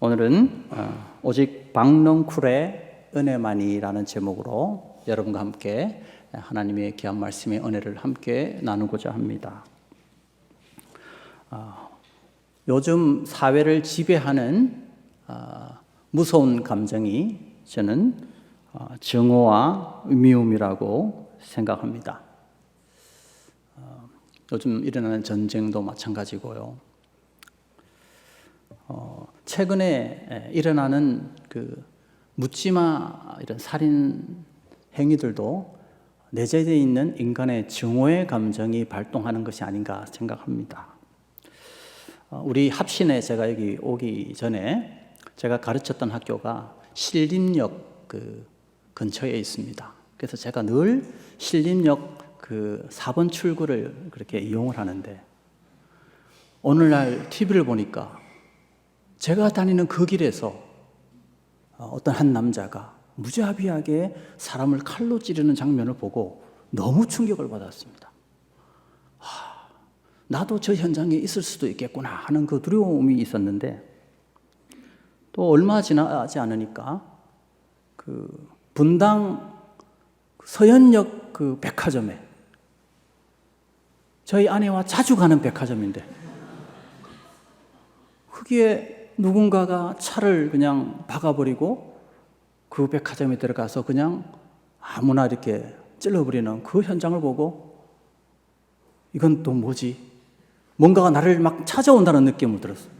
오늘은 오직 박넝쿨의 은혜만이라는 제목으로 여러분과 함께 하나님의 귀한 말씀의 은혜를 함께 나누고자 합니다. 요즘 사회를 지배하는 무서운 감정이 저는 증오와 미움이라고 생각합니다. 요즘 일어나는 전쟁도 마찬가지고요. 최근에 일어나는 묻지마 이런 살인 행위들도 내재되어 있는 인간의 증오의 감정이 발동하는 것이 아닌가 생각합니다. 우리 합신에 제가 여기 오기 전에 제가 가르쳤던 학교가 신림역 근처에 있습니다. 그래서 제가 늘 신림역 4번 출구를 그렇게 이용을 하는데 오늘날 TV를 보니까 제가 다니는 그 길에서 어떤 한 남자가 무자비하게 사람을 칼로 찌르는 장면을 보고 너무 충격을 받았습니다. 나도 저 현장에 있을 수도 있겠구나 하는 그 두려움이 있었는데, 또 얼마 지나지 않으니까 분당 서현역 백화점에, 저희 아내와 자주 가는 백화점인데 거기에 누군가가 차를 그냥 박아버리고 그 백화점에 들어가서 그냥 아무나 이렇게 찔러버리는 그 현장을 보고 이건 또 뭐지? 뭔가가 나를 막 찾아온다는 느낌을 들었어요.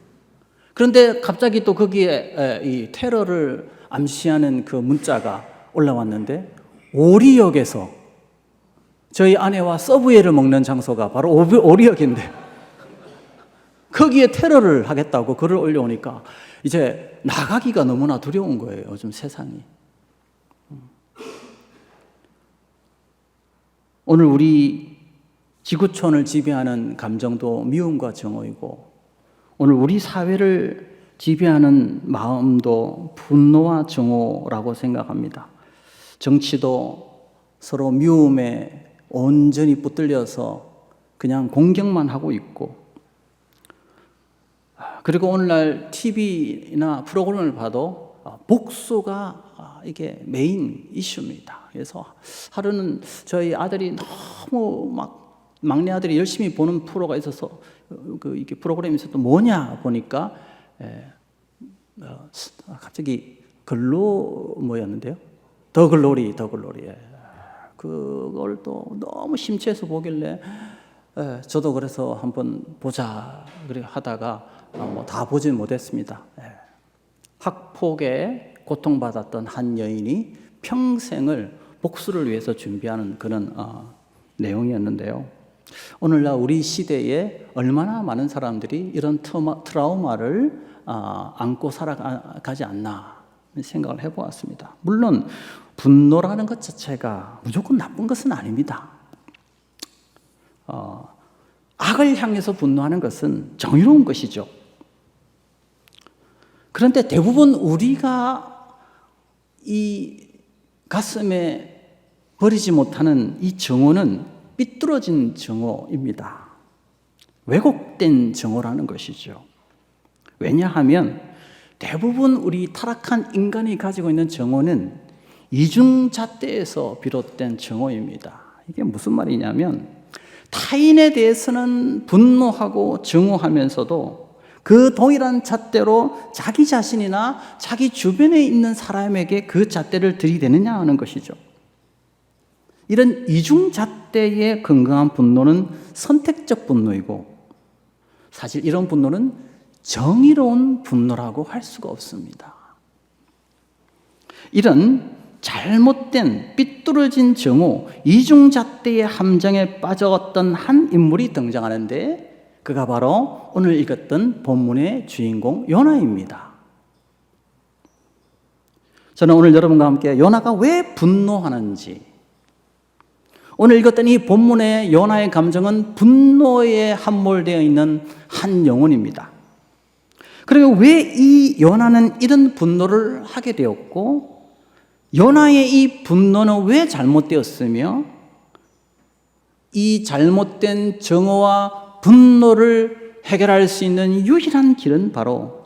그런데 갑자기 또 거기에 이 테러를 암시하는 그 문자가 올라왔는데, 오리역에서 저희 아내와 서브웨이를 먹는 장소가 바로 오리역인데 거기에 테러를 하겠다고 글을 올려오니까 이제 나가기가 너무나 두려운 거예요, 요즘 세상이. 오늘 우리 지구촌을 지배하는 감정도 미움과 증오이고, 오늘 우리 사회를 지배하는 마음도 분노와 증오라고 생각합니다. 정치도 서로 미움에 온전히 붙들려서 그냥 공격만 하고 있고, 그리고 오늘날 TV나 프로그램을 봐도 복수가 이게 메인 이슈입니다. 그래서 하루는 저희 아들이 너무 막내 아들이 열심히 보는 프로가 있어서 이게 프로그램이 있어서 또 뭐냐 보니까 갑자기 뭐였는데요? 더 글로리. 그걸 또 너무 심취해서 보길래 저도 그래서 한번 보자 그래 하다가 다 보진 못했습니다. 학폭에 고통받았던 한 여인이 평생을 복수를 위해서 준비하는 그런 내용이었는데요. 오늘날 우리 시대에 얼마나 많은 사람들이 이런 트라우마를 안고 살아가지 않나 생각을 해보았습니다. 물론 분노라는 것 자체가 무조건 나쁜 것은 아닙니다. 악을 향해서 분노하는 것은 정의로운 것이죠. 그런데 대부분 우리가 이 가슴에 버리지 못하는 이 증오는 삐뚤어진 증오입니다. 왜곡된 증오라는 것이죠. 왜냐하면 대부분 우리 타락한 인간이 가지고 있는 증오는 이중잣대에서 비롯된 증오입니다. 이게 무슨 말이냐면, 타인에 대해서는 분노하고 증오하면서도 그 동일한 잣대로 자기 자신이나 자기 주변에 있는 사람에게 그 잣대를 들이대느냐 하는 것이죠. 이런 이중잣대의 건강한 분노는 선택적 분노이고, 사실 이런 분노는 정의로운 분노라고 할 수가 없습니다. 이런 잘못된 삐뚤어진 증오, 이중잣대의 함정에 빠졌던 한 인물이 등장하는데, 그가 바로 오늘 읽었던 본문의 주인공 요나입니다. 저는 오늘 여러분과 함께 요나가 왜 분노하는지, 오늘 읽었던 이 본문의 요나의 감정은 분노에 함몰되어 있는 한 영혼입니다. 그리고 왜 이 요나는 이런 분노를 하게 되었고, 요나의 이 분노는 왜 잘못되었으며, 이 잘못된 증오와 분노를 해결할 수 있는 유일한 길은 바로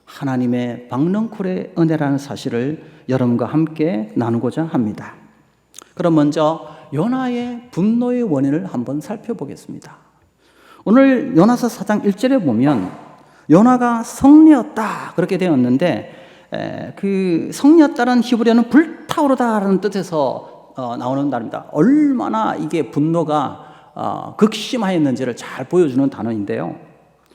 하나님의 박넝쿨의 은혜라는 사실을 여러분과 함께 나누고자 합니다. 그럼 먼저 요나의 분노의 원인을 한번 살펴보겠습니다. 오늘 요나서 4장 1절에 보면 요나가 성내었다 그렇게 되었는데, 그 성내었다는 히브리어는 불타오르다라는 뜻에서 나오는 단어입니다. 얼마나 이게 분노가 극심하였는지를 잘 보여주는 단어인데요.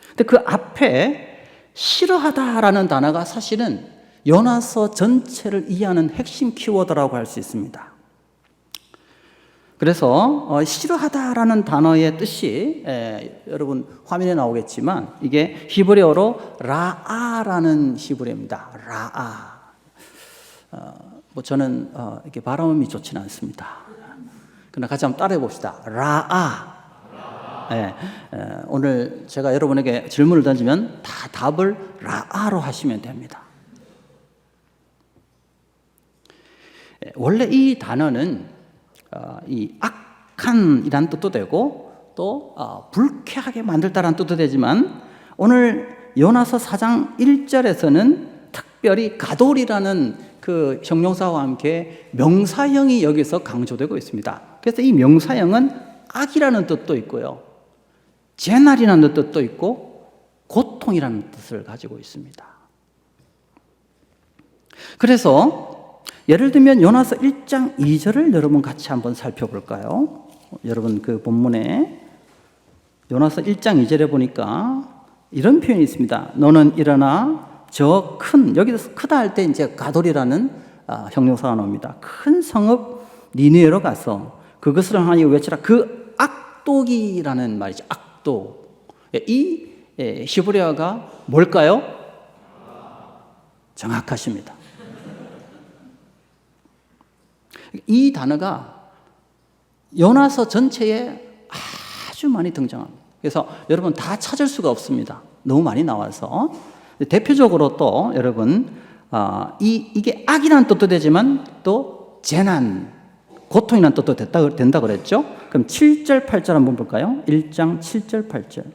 근데 그 앞에 싫어하다라는 단어가 사실은 요나서 전체를 이해하는 핵심 키워드라고 할 수 있습니다. 그래서 싫어하다라는 단어의 뜻이 여러분 화면에 나오겠지만 이게 히브리어로 라아라는 히브리어입니다. 라아. 저는 이렇게 발음이 좋지는 않습니다. 그러나 같이 한번 따라해 봅시다. 라아. 오늘 제가 여러분에게 질문을 던지면 다 답을 라아로 하시면 됩니다. 원래 이 단어는 이 악한이란 뜻도 되고 또 불쾌하게 만들다라는 뜻도 되지만, 오늘 요나서 4장 1절에서는 특별히 가돌이라는 그 형용사와 함께 명사형이 여기서 강조되고 있습니다. 그래서 이 명사형은 악이라는 뜻도 있고요, 재난이라는 뜻도 있고 고통이라는 뜻을 가지고 있습니다. 그래서 예를 들면 요나서 1장 2절을 여러분 같이 한번 살펴볼까요? 여러분 그 본문에 요나서 1장 2절에 보니까 이런 표현이 있습니다. 너는 일어나 저 큰, 여기서 크다 할 때 이제 가돌이라는 형용사가 나옵니다. 큰 성읍 니느웨로 가서 그것을 하나님 외치라. 그 악독이라는 말이죠. 악독. 이 히브리어가 뭘까요? 정확하십니다. 이 단어가 요나서 전체에 아주 많이 등장합니다. 그래서 여러분 다 찾을 수가 없습니다. 너무 많이 나와서. 대표적으로 또 여러분 이게 악이라는 뜻도 되지만 또 재난, 고통이라는 뜻도 된다 그랬죠. 그럼 7절 8절 한번 볼까요? 1장 7절 8절.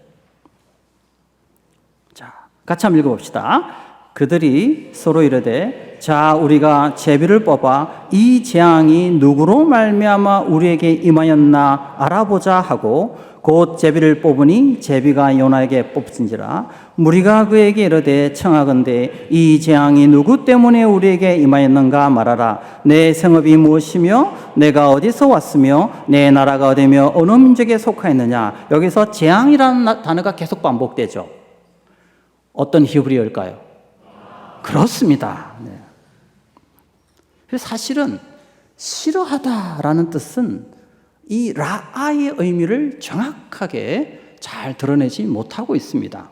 자, 같이 한번 읽어봅시다. 그들이 서로 이르되 자 우리가 제비를 뽑아 이 재앙이 누구로 말미암아 우리에게 임하였나 알아보자 하고 곧 제비를 뽑으니 제비가 요나에게 뽑힌지라. 무리가 그에게 이르되 청하건대 이 재앙이 누구 때문에 우리에게 임하였는가 말하라. 내 성읍이 무엇이며 내가 어디서 왔으며 내 나라가 어디며 어느 민족에 속하였느냐. 여기서 재앙이라는 단어가 계속 반복되죠. 어떤 히브리어일까요? 그렇습니다. 네. 사실은 싫어하다라는 뜻은 이 라아의 의미를 정확하게 잘 드러내지 못하고 있습니다.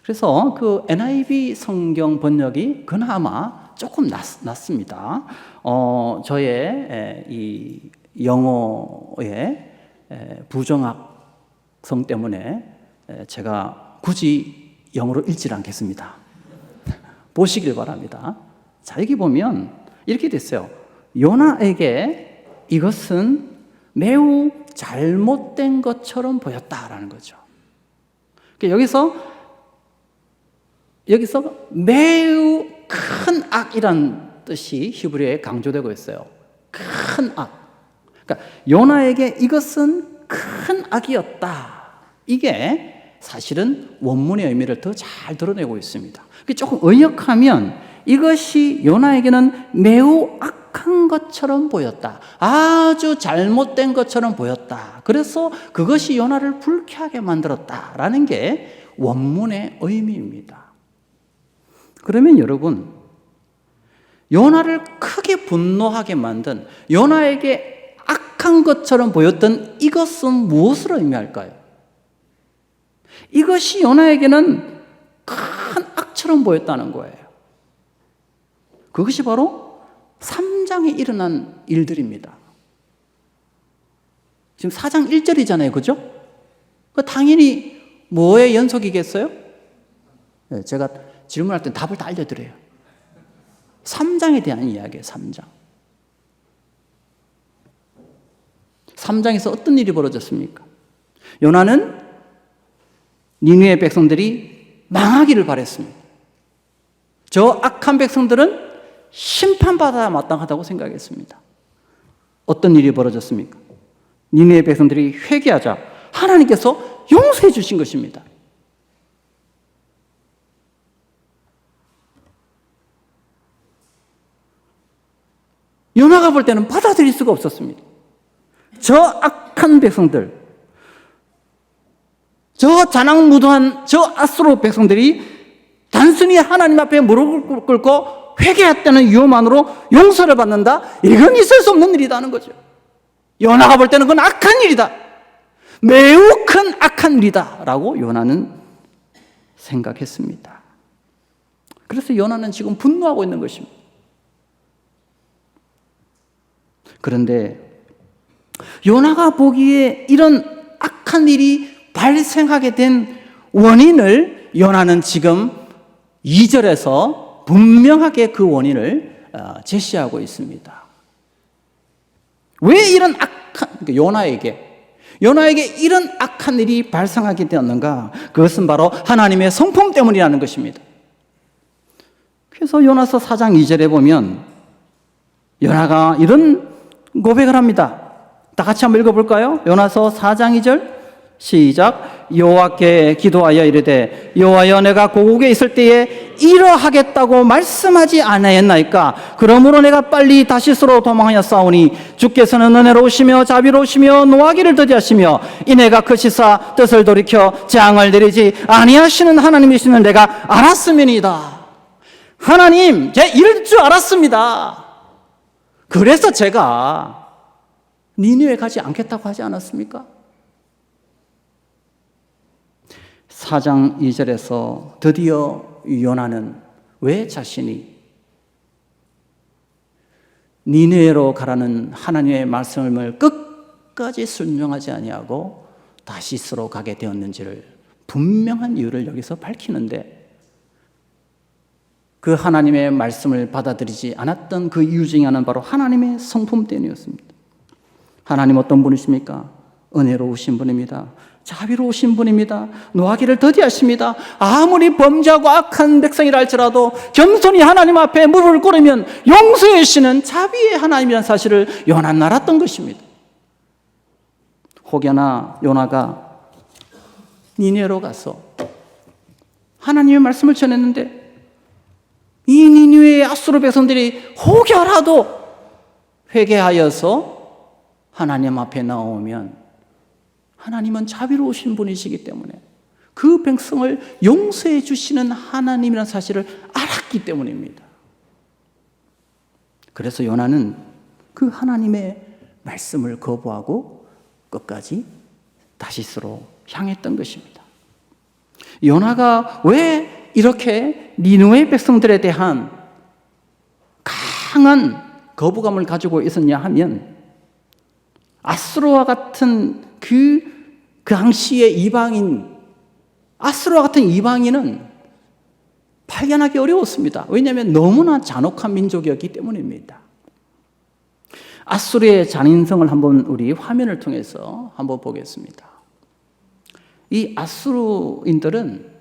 그래서 그 NIV 성경 번역이 그나마 조금 낫습니다. 저의 이 영어의 부정확성 때문에 제가 굳이 영어로 읽지 않겠습니다. 보시길 바랍니다. 자, 여기 보면 이렇게 됐어요. 요나에게 이것은 매우 잘못된 것처럼 보였다라는 거죠. 그러니까 여기서 매우 큰 악이란 뜻이 히브리어에 강조되고 있어요. 큰 악. 그러니까 요나에게 이것은 큰 악이었다. 이게 사실은 원문의 의미를 더 잘 드러내고 있습니다. 조금 의역하면 이것이 요나에게는 매우 악한 것처럼 보였다. 아주 잘못된 것처럼 보였다. 그래서 그것이 요나를 불쾌하게 만들었다라는 게 원문의 의미입니다. 그러면 여러분, 요나를 크게 분노하게 만든, 요나에게 악한 것처럼 보였던 이것은 무엇을 의미할까요? 이것이 요나에게는 큰 악처럼 보였다는 거예요. 그것이 바로 3장에 일어난 일들입니다. 지금 4장 1절이잖아요. 그죠? 당연히 뭐의 연속이겠어요? 제가 질문할 때 답을 다 알려드려요. 3장에 대한 이야기예요. 3장. 3장에서 어떤 일이 벌어졌습니까? 요나는 니느웨 백성들이 망하기를 바랬습니다. 저 악한 백성들은 심판받아야 마땅하다고 생각했습니다. 어떤 일이 벌어졌습니까? 니느웨 백성들이 회개하자 하나님께서 용서해 주신 것입니다. 요나가 볼 때는 받아들일 수가 없었습니다. 저 악한 백성들, 저 자랑무도한 저 아수르 백성들이 단순히 하나님 앞에 무릎을 꿇고 회개했다는 이유만으로 용서를 받는다? 이건 있을 수 없는 일이라는 거죠. 요나가 볼 때는 그건 악한 일이다. 매우 큰 악한 일이다 라고 요나는 생각했습니다. 그래서 요나는 지금 분노하고 있는 것입니다. 그런데 요나가 보기에 이런 악한 일이 발생하게 된 원인을 요나는 지금 2절에서 분명하게 그 원인을 제시하고 있습니다. 왜 이런 악한, 요나에게 이런 악한 일이 발생하게 되었는가? 그것은 바로 하나님의 성품 때문이라는 것입니다. 그래서 요나서 4장 2절에 보면 요나가 이런 고백을 합니다. 다 같이 한번 읽어볼까요? 요나서 4장 2절 시작. 여호와께 기도하여 이르되 여호와여 내가 고국에 있을 때에 이러하겠다고 말씀하지 아니하였나이까? 그러므로 내가 빨리 다시스로 도망하여 싸우니 주께서는 은혜로우시며 자비로우시며 노하기를 더디하시며 이내가 크시사 뜻을 돌이켜 재앙을 내리지 아니하시는 하나님이시는 내가 알았음이니이다. 하나님, 제 이럴 줄 알았습니다. 그래서 제가 니느웨 가지 않겠다고 하지 않았습니까? 4장 2절에서 드디어 요나는 왜 자신이 니느웨로 가라는 하나님의 말씀을 끝까지 순종하지 아니하고 다시스로 가게 되었는지를 분명한 이유를 여기서 밝히는데, 그 하나님의 말씀을 받아들이지 않았던 그 이유 중에 하나는 바로 하나님의 성품 때문이었습니다. 하나님 어떤 분이십니까? 은혜로우신 분입니다. 자비로우신 분입니다. 노하기를 더디하십니다. 아무리 범죄하고 악한 백성이라 할지라도 겸손히 하나님 앞에 무릎을 꿇으면 용서해 주시는 자비의 하나님이라는 사실을 요나는 알았던 것입니다. 혹여나 요나가 니느웨로 가서 하나님의 말씀을 전했는데 이 니느웨의 아수르 백성들이 혹여라도 회개하여서 하나님 앞에 나오면 하나님은 자비로우신 분이시기 때문에 그 백성을 용서해 주시는 하나님이라는 사실을 알았기 때문입니다. 그래서 요나는 그 하나님의 말씀을 거부하고 끝까지 다시스로 향했던 것입니다. 요나가 왜 이렇게 니느웨 백성들에 대한 강한 거부감을 가지고 있었냐 하면, 아수르와 같은 그 당시의 이방인, 아수르와 같은 이방인은 발견하기 어려웠습니다. 왜냐하면 너무나 잔혹한 민족이었기 때문입니다. 아수르의 잔인성을 한번 우리 화면을 통해서 한번 보겠습니다. 이 아수르인들은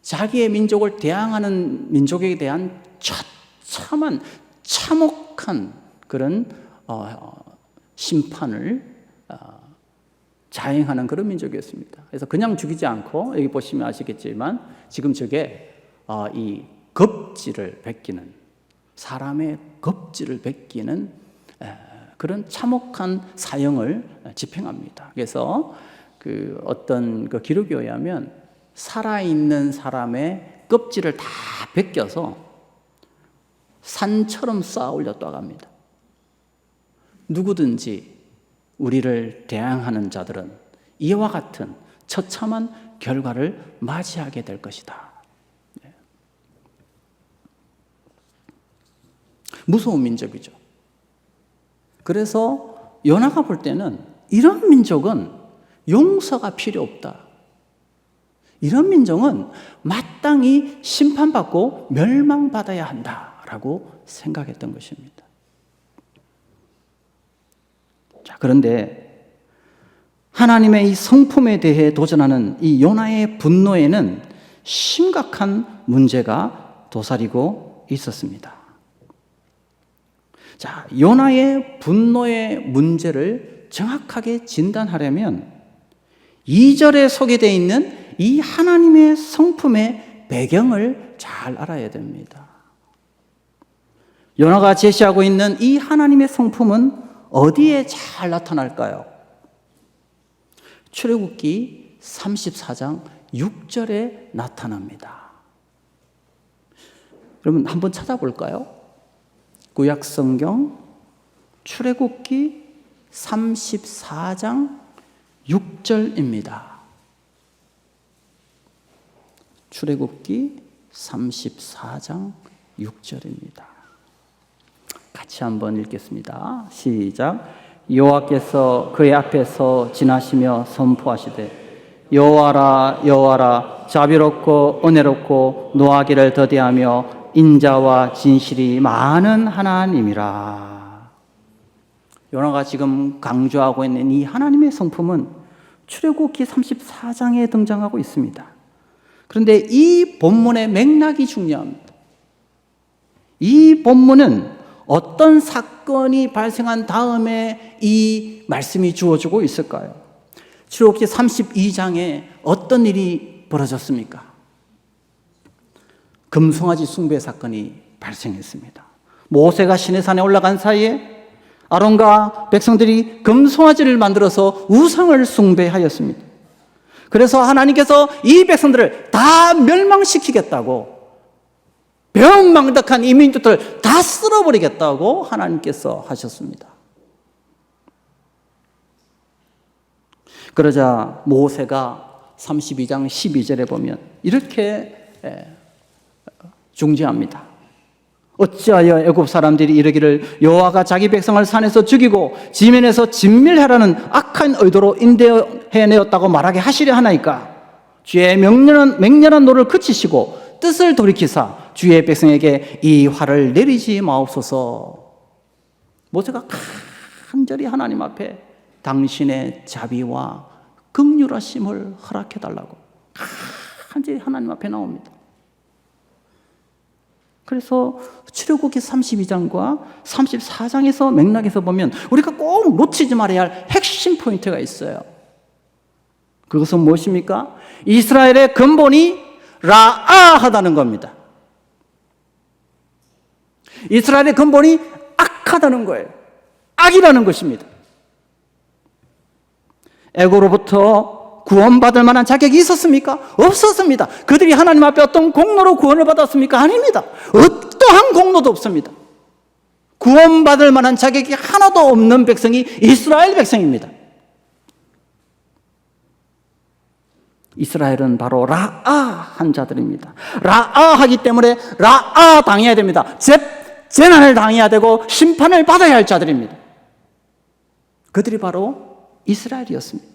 자기의 민족을 대항하는 민족에 대한 처참한 참혹한 그런 심판을 자행하는 그런 민족이었습니다. 그래서 그냥 죽이지 않고, 여기 보시면 아시겠지만 지금 저게 이 겁질을 베끼는, 사람의 겁질을 베끼는 그런 참혹한 사형을 집행합니다. 그래서 그 어떤 그 기록에 의하면 살아있는 사람의 껍질을 다 베껴서 산처럼 쌓아 올렸다고 합니다. 누구든지 우리를 대항하는 자들은 이와 같은 처참한 결과를 맞이하게 될 것이다. 무서운 민족이죠. 그래서 요나가 볼 때는 이런 민족은 용서가 필요 없다. 이런 민족은 마땅히 심판받고 멸망받아야 한다라고 생각했던 것입니다. 자, 그런데 하나님의 이 성품에 대해 도전하는 이 요나의 분노에는 심각한 문제가 도사리고 있었습니다. 자, 요나의 분노의 문제를 정확하게 진단하려면 2절에 소개되어 있는 이 하나님의 성품의 배경을 잘 알아야 됩니다. 요나가 제시하고 있는 이 하나님의 성품은 어디에 잘 나타날까요? 출애굽기 34장 6절에 나타납니다. 여러분 한번 찾아볼까요? 구약성경 출애굽기 34장 6절입니다. 출애굽기 34장 6절입니다. 같이 한번 읽겠습니다. 시작. 여호와께서 그의 앞에서 지나시며 선포하시되 여호와라 여호와라 자비롭고 은혜롭고 노하기를 더디하며 인자와 진실이 많은 하나님이라. 요나가 지금 강조하고 있는 이 하나님의 성품은 출애굽기 34장에 등장하고 있습니다. 그런데 이 본문의 맥락이 중요합니다. 이 본문은 어떤 사건이 발생한 다음에 이 말씀이 주어지고 있을까요? 출애굽기 32장에 어떤 일이 벌어졌습니까? 금송아지 숭배 사건이 발생했습니다. 모세가 시내산에 올라간 사이에 아론과 백성들이 금송아지를 만들어서 우상을 숭배하였습니다. 그래서 하나님께서 이 백성들을 다 멸망시키겠다고, 병망덕한 이 민족들을 다 쓸어버리겠다고 하나님께서 하셨습니다. 그러자 모세가 32장 12절에 보면 이렇게 중지합니다. 어찌하여 애굽 사람들이 이르기를 여호와가 자기 백성을 산에서 죽이고 지면에서 진멸하라는 악한 의도로 인도해내었다고 말하게 하시려 하나이까? 주의 맹렬한 노를 그치시고 뜻을 돌이키사 주의 백성에게 이 화를 내리지 마옵소서. 모세가 간절히 하나님 앞에 당신의 자비와 긍휼하심을 허락해달라고 간절히 하나님 앞에 나옵니다. 그래서 출애굽기 32장과 34장에서 맥락에서 보면 우리가 꼭 놓치지 말아야 할 핵심 포인트가 있어요. 그것은 무엇입니까? 이스라엘의 근본이 라아하다는 겁니다. 이스라엘의 근본이 악하다는 거예요. 악이라는 것입니다. 애고로부터 구원받을 만한 자격이 있었습니까? 없었습니다. 그들이 하나님 앞에 어떤 공로로 구원을 받았습니까? 아닙니다. 어떠한 공로도 없습니다. 구원받을 만한 자격이 하나도 없는 백성이 이스라엘 백성입니다. 이스라엘은 바로 라아한 자들입니다. 라아하기 때문에 라아 당해야 됩니다. 재난을 당해야 되고 심판을 받아야 할 자들입니다. 그들이 바로 이스라엘이었습니다.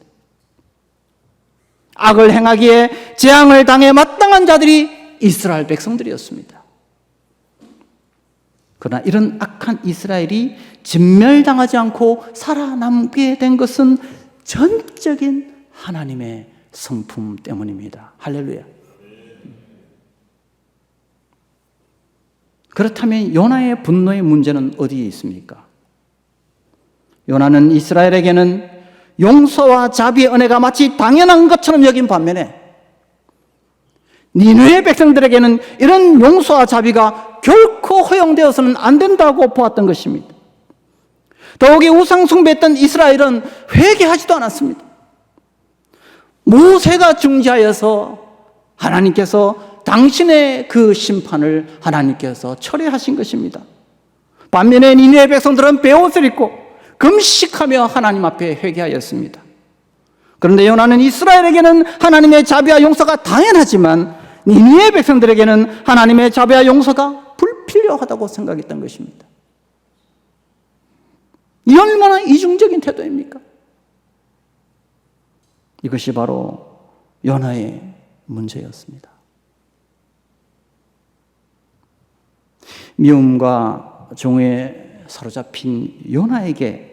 악을 행하기에 재앙을 당해 마땅한 자들이 이스라엘 백성들이었습니다. 그러나 이런 악한 이스라엘이 진멸당하지 않고 살아남게 된 것은 전적인 하나님의 성품 때문입니다. 할렐루야. 그렇다면 요나의 분노의 문제는 어디에 있습니까? 요나는 이스라엘에게는 용서와 자비의 은혜가 마치 당연한 것처럼 여긴 반면에 니느웨 백성들에게는 이런 용서와 자비가 결코 허용되어서는 안 된다고 보았던 것입니다. 더욱이 우상 숭배했던 이스라엘은 회개하지도 않았습니다. 모세가 중지하여서 하나님께서 당신의 그 심판을 하나님께서 철회하신 것입니다. 반면에 니느웨 백성들은 베옷을 입고 금식하며 하나님 앞에 회개하였습니다. 그런데 요나는 이스라엘에게는 하나님의 자비와 용서가 당연하지만 니느웨 백성들에게는 하나님의 자비와 용서가 불필요하다고 생각했던 것입니다. 이 얼마나 이중적인 태도입니까? 이것이 바로 요나의 문제였습니다. 미움과 종에 사로잡힌 요나에게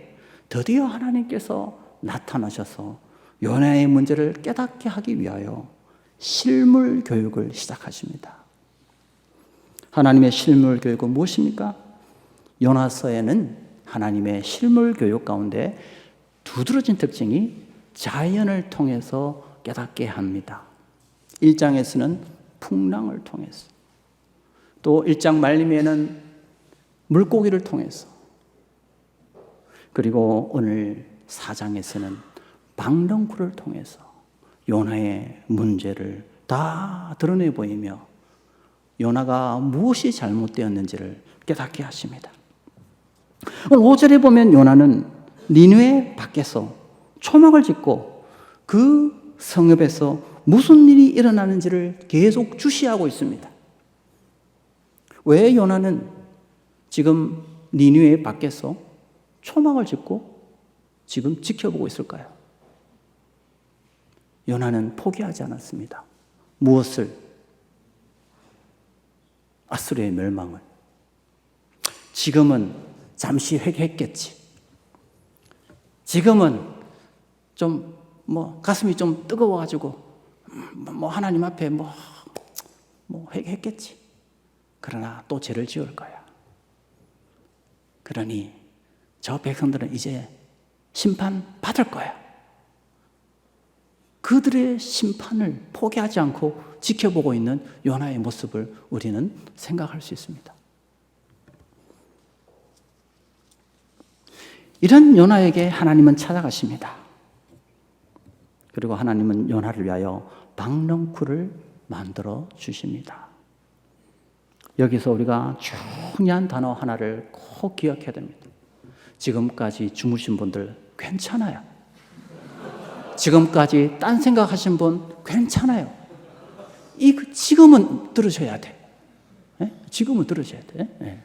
드디어 하나님께서 나타나셔서 요나의 문제를 깨닫게 하기 위하여 실물 교육을 시작하십니다. 하나님의 실물 교육은 무엇입니까? 요나서에는 하나님의 실물 교육 가운데 두드러진 특징이 자연을 통해서 깨닫게 합니다. 1장에서는 풍랑을 통해서, 또 1장 말림에는 물고기를 통해서, 그리고 오늘 4장에서는 박넝쿨을 통해서 요나의 문제를 다 드러내 보이며 요나가 무엇이 잘못되었는지를 깨닫게 하십니다. 5절에 보면 요나는 니느웨 밖에서 초막을 짓고 그 성읍에서 무슨 일이 일어나는지를 계속 주시하고 있습니다. 왜 요나는 지금 니느웨 밖에서 초막을 짓고 지금 지켜보고 있을까요? 요나는 포기하지 않았습니다. 무엇을? 아수르의 멸망을. 지금은 잠시 회개했겠지. 지금은 좀 가슴이 좀 뜨거워가지고 하나님 앞에 회개했겠지. 그러나 또 죄를 지을 거야. 그러니 저 백성들은 이제 심판 받을 거야. 그들의 심판을 포기하지 않고 지켜보고 있는 요나의 모습을 우리는 생각할 수 있습니다. 이런 요나에게 하나님은 찾아가십니다. 그리고 하나님은 요나를 위하여 박넝쿨을 만들어 주십니다. 여기서 우리가 중요한 단어 하나를 꼭 기억해야 됩니다. 지금까지 주무신 분들 괜찮아요. 지금까지 딴 생각하신 분 괜찮아요. 지금은 들으셔야 돼. 지금은 들으셔야 돼.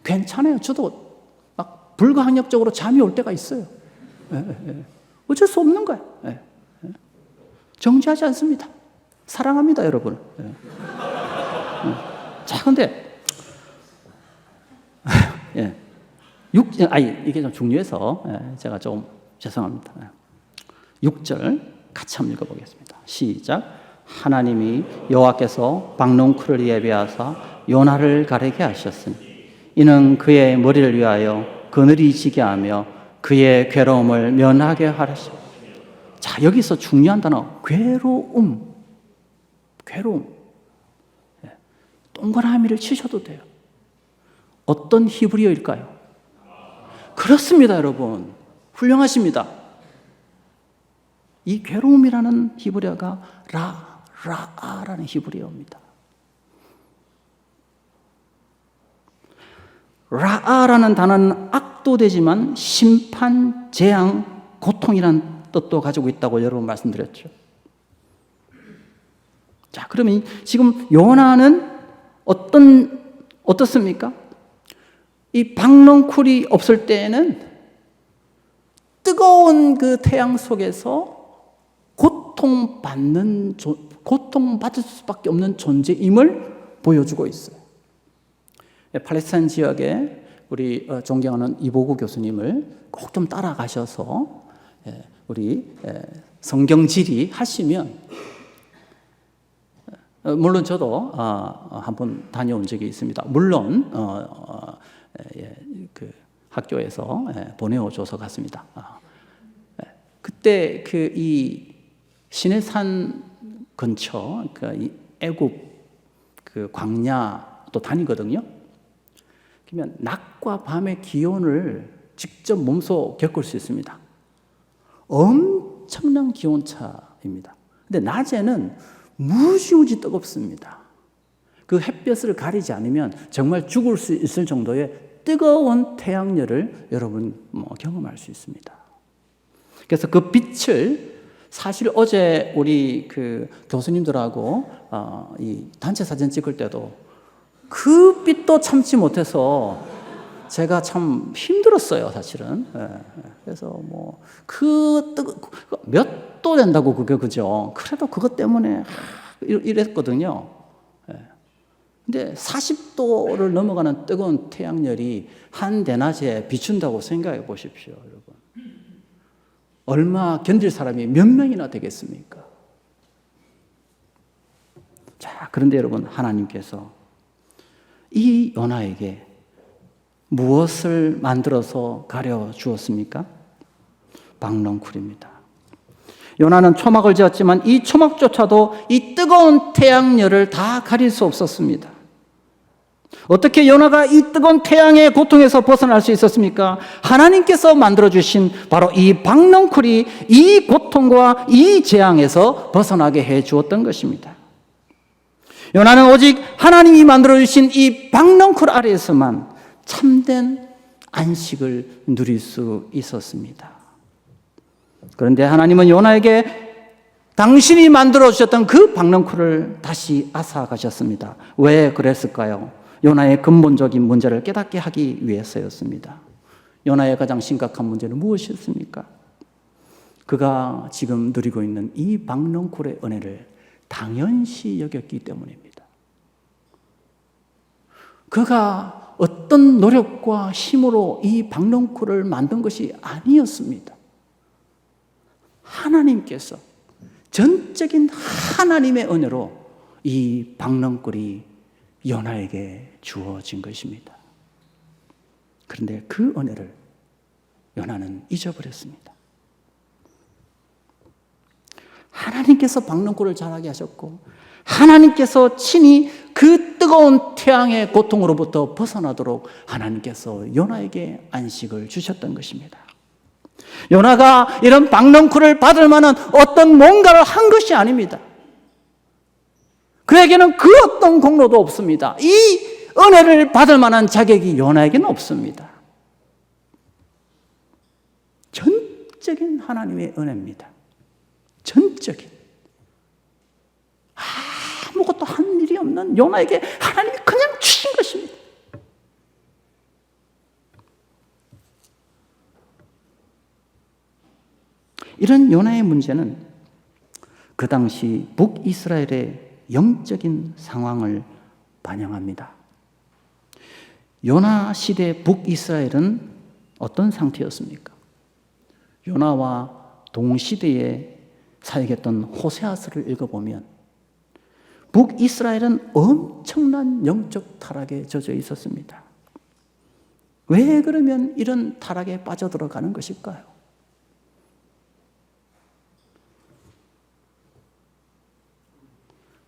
괜찮아요. 저도 막 불가항력적으로 잠이 올 때가 있어요. 어쩔 수 없는 거야. 정지하지 않습니다. 사랑합니다, 여러분. 자, 근데 이게 좀 중요해서 제가 좀 죄송합니다. 6절 같이 한번 읽어보겠습니다. 시작. 하나님이 여호와께서 박넝쿨을 예비하사 요나를 가르게 하셨으니 이는 그의 머리를 위하여 그늘이 지게 하며 그의 괴로움을 면하게 하시오. 자, 여기서 중요한 단어 괴로움. 동그라미를 치셔도 돼요. 어떤 히브리어일까요? 그렇습니다, 여러분. 훌륭하십니다. 이 괴로움이라는 히브리어가 라아라는 히브리어입니다. 라아라는 단어는 악도되지만 심판, 재앙, 고통이라는 뜻도 가지고 있다고 여러분 말씀드렸죠. 자, 그러면 지금 요나는 어떻습니까? 이 박넝쿨이 없을 때에는 뜨거운 그 태양 속에서 고통받을 수밖에 없는 존재임을 보여주고 있어요. 팔레스타인 지역에 우리 존경하는 이보구 교수님을 꼭 좀 따라가셔서 우리 성경지리 하시면, 물론 저도 한번 다녀온 적이 있습니다. 물론 그 학교에서 보내줘서 갔습니다. 그때 이 시내산 근처 이 애굽 그 광야도 다니거든요. 그러면 낮과 밤의 기온을 직접 몸소 겪을 수 있습니다. 엄청난 기온차입니다. 근데 낮에는 무지무지 뜨겁습니다. 그 햇볕을 가리지 않으면 정말 죽을 수 있을 정도의 뜨거운 태양열을 여러분 경험할 수 있습니다. 그래서 그 빛을 사실 어제 우리 그 교수님들하고 이 단체 사진 찍을 때도 그 빛도 참지 못해서 제가 참 힘들었어요, 사실은. 그래서 몇 도 된다고 그죠? 그래도 그것 때문에 이랬거든요. 근데 40도를 넘어가는 뜨거운 태양열이 한 대낮에 비춘다고 생각해 보십시오, 여러분. 얼마 견딜 사람이 몇 명이나 되겠습니까? 자, 그런데 여러분, 하나님께서 이 요나에게 무엇을 만들어서 가려 주었습니까? 박넝쿨입니다. 요나는 초막을 지었지만 이 초막조차도 이 뜨거운 태양열을 다 가릴 수 없었습니다. 어떻게 요나가 이 뜨거운 태양의 고통에서 벗어날 수 있었습니까? 하나님께서 만들어주신 바로 이 박넝쿨이 이 고통과 이 재앙에서 벗어나게 해 주었던 것입니다. 요나는 오직 하나님이 만들어주신 이 박넝쿨 아래에서만 참된 안식을 누릴 수 있었습니다. 그런데 하나님은 요나에게 당신이 만들어주셨던 그 박넝쿨을 다시 앗아가셨습니다. 왜 그랬을까요? 요나의 근본적인 문제를 깨닫게 하기 위해서였습니다. 요나의 가장 심각한 문제는 무엇이었습니까? 그가 지금 누리고 있는 이 박넝쿨의 은혜를 당연시 여겼기 때문입니다. 그가 어떤 노력과 힘으로 이 박넝쿨을 만든 것이 아니었습니다. 하나님께서 전적인 하나님의 은혜로 이 박넝쿨이 요나에게 주어진 것입니다. 그런데 그 은혜를 요나는 잊어버렸습니다. 하나님께서 박넝쿨을 자라게 하셨고 하나님께서 친히 그 뜨거운 태양의 고통으로부터 벗어나도록 하나님께서 요나에게 안식을 주셨던 것입니다. 요나가 이런 박넝쿨을 받을 만한 어떤 뭔가를 한 것이 아닙니다. 그에게는 그 어떤 공로도 없습니다. 이 은혜를 받을 만한 자격이 요나에게는 없습니다. 전적인 하나님의 은혜입니다. 전적인. 아무것도 한 일이 없는 요나에게 하나님이 그냥 주신 것입니다. 이런 요나의 문제는 그 당시 북이스라엘의 영적인 상황을 반영합니다. 요나 시대 북이스라엘은 어떤 상태였습니까? 요나와 동시대에 사역했던 호세아서를 읽어보면 북이스라엘은 엄청난 영적 타락에 젖어 있었습니다. 왜 그러면 이런 타락에 빠져들어가는 것일까요?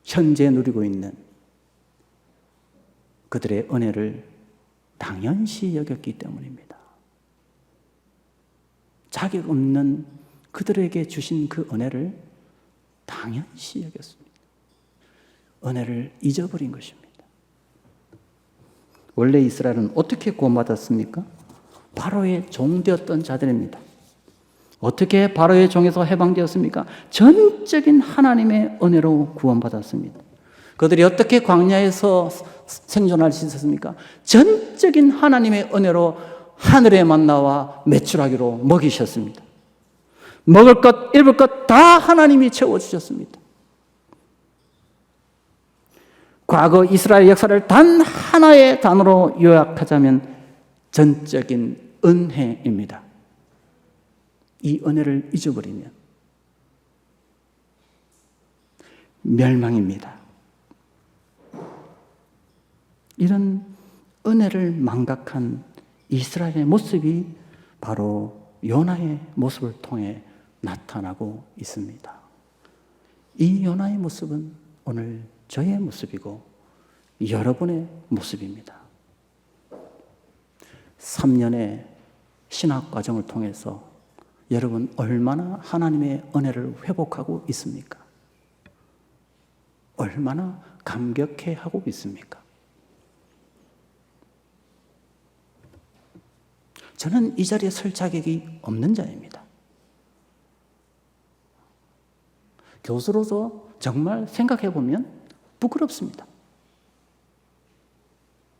현재 누리고 있는 그들의 은혜를 당연시 여겼기 때문입니다. 자격 없는 그들에게 주신 그 은혜를 당연시 여겼습니다. 은혜를 잊어버린 것입니다. 원래 이스라엘은 어떻게 구원받았습니까? 바로의 종되었던 자들입니다. 어떻게 바로의 종에서 해방되었습니까? 전적인 하나님의 은혜로 구원받았습니다. 그들이 어떻게 광야에서 생존할 수 있었습니까? 전적인 하나님의 은혜로 하늘의 만나와 메추라기로 먹이셨습니다. 먹을 것, 입을 것 다 하나님이 채워주셨습니다. 과거 이스라엘 역사를 단 하나의 단어로 요약하자면 전적인 은혜입니다. 이 은혜를 잊어버리면 멸망입니다. 이런 은혜를 망각한 이스라엘의 모습이 바로 요나의 모습을 통해 나타나고 있습니다. 이 요나의 모습은 오늘 저의 모습이고 여러분의 모습입니다. 3년의 신학 과정을 통해서 여러분 얼마나 하나님의 은혜를 회복하고 있습니까? 얼마나 감격해 하고 있습니까? 저는 이 자리에 설 자격이 없는 자입니다. 교수로서 정말 생각해 보면 부끄럽습니다.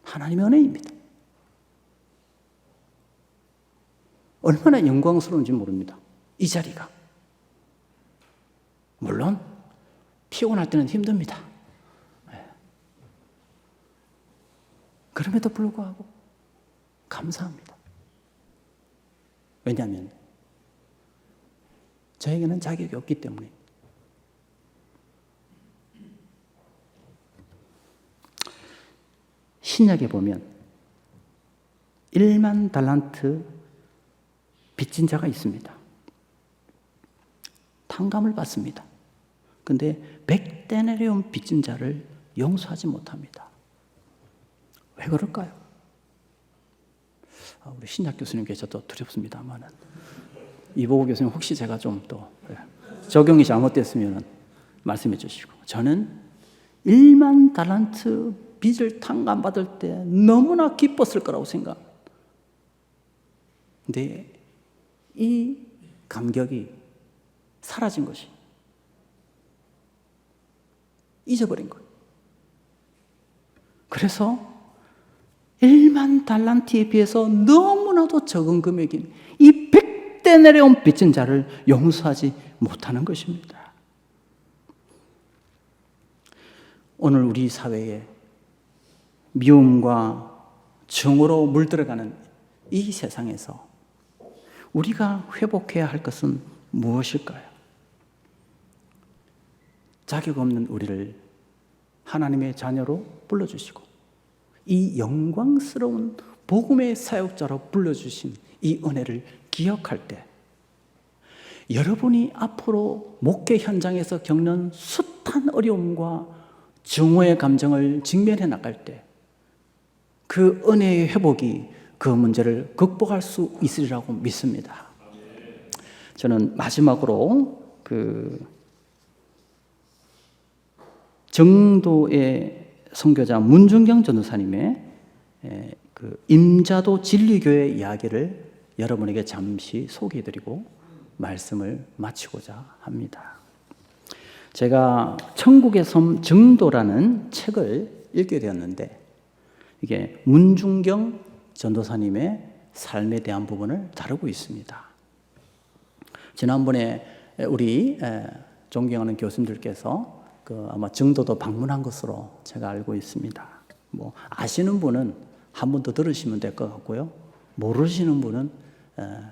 하나님의 은혜입니다. 얼마나 영광스러운지 모릅니다. 이 자리가. 물론 피곤할 때는 힘듭니다. 그럼에도 불구하고 감사합니다. 왜냐하면 저에게는 자격이 없기 때문에. 신약에 보면 1만 달란트 빚진 자가 있습니다. 탕감을 받습니다. 근데 100데나리온 빚진 자를 용서하지 못합니다. 왜 그럴까요? 우리 신약 교수님께서도 두렵습니다만은 이보고 교수님 혹시 제가 좀 또 적용이 잘못됐으면 말씀해 주시고, 저는 1만 달란트 빚을 탕감받을 때 너무나 기뻤을 거라고 생각합니다. 근데 이 감격이 사라진 것이, 잊어버린 거예요. 그래서 1만 달란트에 비해서 너무나도 적은 금액인 이 100데나리온 빚진 자를 용서하지 못하는 것입니다. 오늘 우리 사회에 미움과 정오로 물들어가는 이 세상에서 우리가 회복해야 할 것은 무엇일까요? 자격 없는 우리를 하나님의 자녀로 불러주시고 이 영광스러운 복음의 사역자로 불러주신 이 은혜를 기억할 때, 여러분이 앞으로 목회 현장에서 겪는 숱한 어려움과 증오의 감정을 직면해 나갈 때 그 은혜의 회복이 그 문제를 극복할 수 있으리라고 믿습니다. 저는 마지막으로 정도의 선교자 문중경 전도사님의 임자도 진리교회 이야기를 여러분에게 잠시 소개해드리고 말씀을 마치고자 합니다. 제가 천국의 섬 정도라는 책을 읽게 되었는데, 이게 문중경 전도사님의 삶에 대한 부분을 다루고 있습니다. 지난번에 우리 존경하는 교수님들께서 아마 정도도 방문한 것으로 제가 알고 있습니다. 아시는 분은 한 번 더 들으시면 될 것 같고요. 모르시는 분은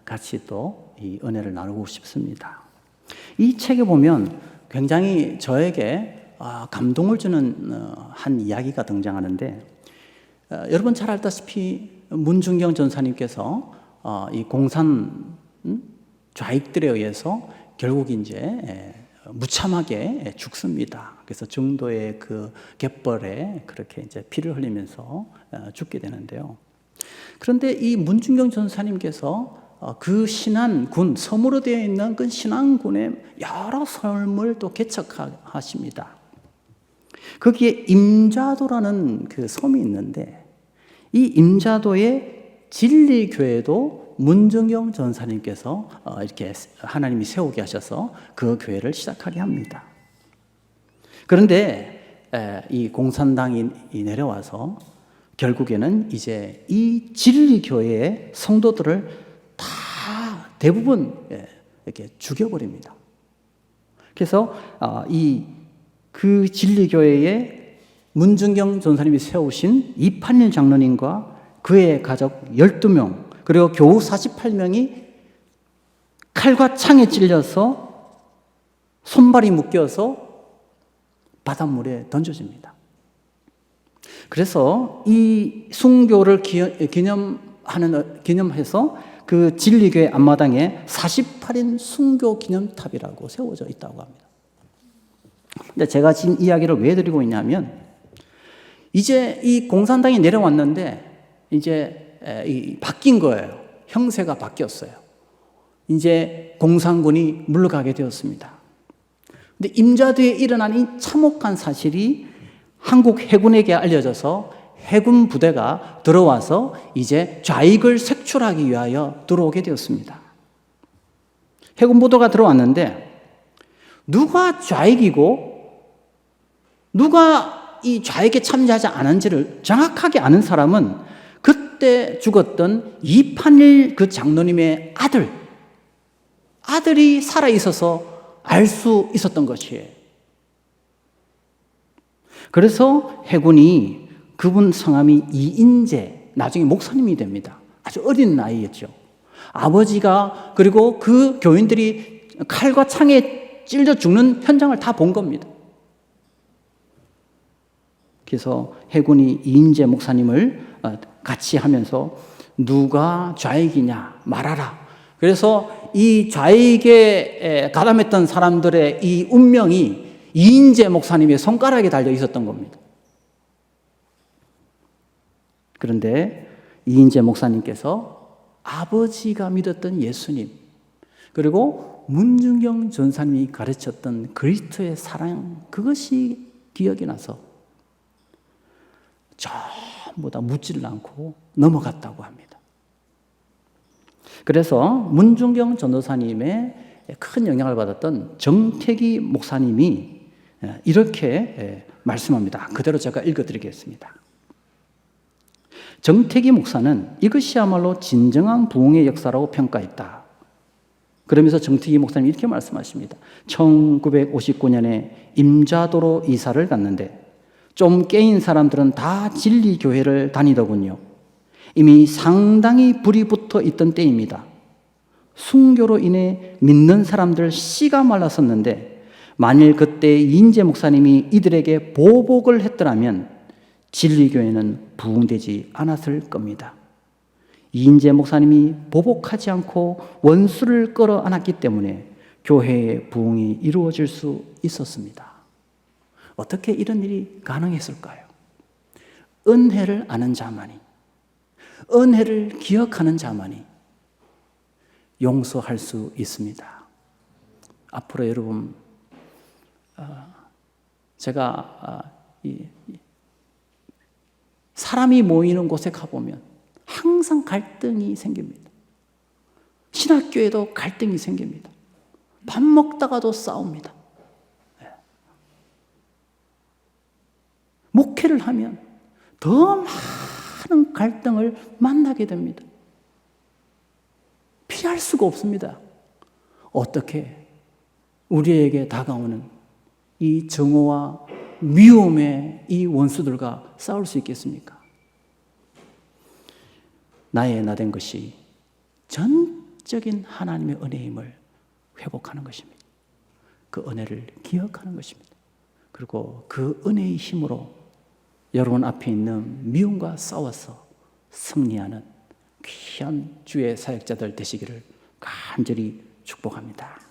같이 또 이 은혜를 나누고 싶습니다. 이 책에 보면 굉장히 저에게 감동을 주는 한 이야기가 등장하는데, 여러분 잘 알다시피 문중경 전사님께서 이 공산 좌익들에 의해서 결국 이제 무참하게 죽습니다. 그래서 정도의 그 갯벌에 그렇게 이제 피를 흘리면서 죽게 되는데요. 그런데 이 문중경 전사님께서 그 신안군, 섬으로 되어 있는 그 신안군의 여러 섬을 또 개척하십니다. 거기에 임자도라는 그 섬이 있는데, 이 임자도의 진리교회도 문중경 전사님께서 이렇게 하나님이 세우게 하셔서 그 교회를 시작하게 합니다. 그런데 이 공산당이 내려와서 결국에는 이제 이 진리교회의 성도들을 다 대부분 이렇게 죽여버립니다. 그래서 그 진리교회에 문중경 전사님이 세우신 이판일 장로님과 그의 가족 12명, 그리고 교우 48명이 칼과 창에 찔려서 손발이 묶여서 바닷물에 던져집니다. 그래서 이 순교를 기념해서 그 진리교회 앞마당에 48인 순교 기념탑이라고 세워져 있다고 합니다. 근데 제가 지금 이야기를 왜 드리고 있냐면, 이제 이 공산당이 내려왔는데 이제 바뀐 거예요. 형세가 바뀌었어요. 이제 공산군이 물러가게 되었습니다. 근데 임자도에 일어난 이 참혹한 사실이 한국 해군에게 알려져서 해군 부대가 들어와서 이제 좌익을 색출하기 위하여 들어오게 되었습니다. 해군 부대가 들어왔는데 누가 좌익이고 누가 이 좌익에 참여하지 않은지를 정확하게 아는 사람은 그때 죽었던 이판일 그 장로님의 아들이 살아있어서 알 수 있었던 것이에요. 그래서 해군이 그분 성함이 이인재, 나중에 목사님이 됩니다. 아주 어린 나이였죠. 아버지가 그리고 그 교인들이 칼과 창에 찔려 죽는 현장을 다 본 겁니다. 그래서 해군이 이인재 목사님을 같이 하면서 누가 좌익이냐 말하라. 그래서 이 좌익에 가담했던 사람들의 이 운명이 이인재 목사님의 손가락에 달려 있었던 겁니다. 그런데 이인재 목사님께서 아버지가 믿었던 예수님, 그리고 문중경 전사님이 가르쳤던 그리스도의 사랑, 그것이 기억이 나서 전부 다 묻지를 않고 넘어갔다고 합니다. 그래서 문중경 전도사님의 큰 영향을 받았던 정택이 목사님이 이렇게 말씀합니다. 그대로 제가 읽어드리겠습니다. 정택이 목사는 이것이야말로 진정한 부흥의 역사라고 평가했다. 그러면서 정택이 목사님이 이렇게 말씀하십니다. 1959년에 임자도로 이사를 갔는데 좀 깨인 사람들은 다 진리교회를 다니더군요. 이미 상당히 불이 붙어 있던 때입니다. 순교로 인해 믿는 사람들 씨가 말랐었는데 만일 그때 이인재 목사님이 이들에게 보복을 했더라면 진리교회는 부흥되지 않았을 겁니다. 이인재 목사님이 보복하지 않고 원수를 끌어안았기 때문에 교회의 부흥이 이루어질 수 있었습니다. 어떻게 이런 일이 가능했을까요? 은혜를 아는 자만이, 은혜를 기억하는 자만이 용서할 수 있습니다. 앞으로 여러분, 제가 사람이 모이는 곳에 가보면 항상 갈등이 생깁니다. 신학교에도 갈등이 생깁니다. 밥 먹다가도 싸웁니다. 목회를 하면 더 많은 갈등을 만나게 됩니다. 피할 수가 없습니다. 어떻게 우리에게 다가오는 이 정오와 미움의 이 원수들과 싸울 수 있겠습니까? 나의 나된 것이 전적인 하나님의 은혜의 힘을 회복하는 것입니다. 그 은혜를 기억하는 것입니다. 그리고 그 은혜의 힘으로 여러분 앞에 있는 미움과 싸워서 승리하는 귀한 주의 사역자들 되시기를 간절히 축복합니다.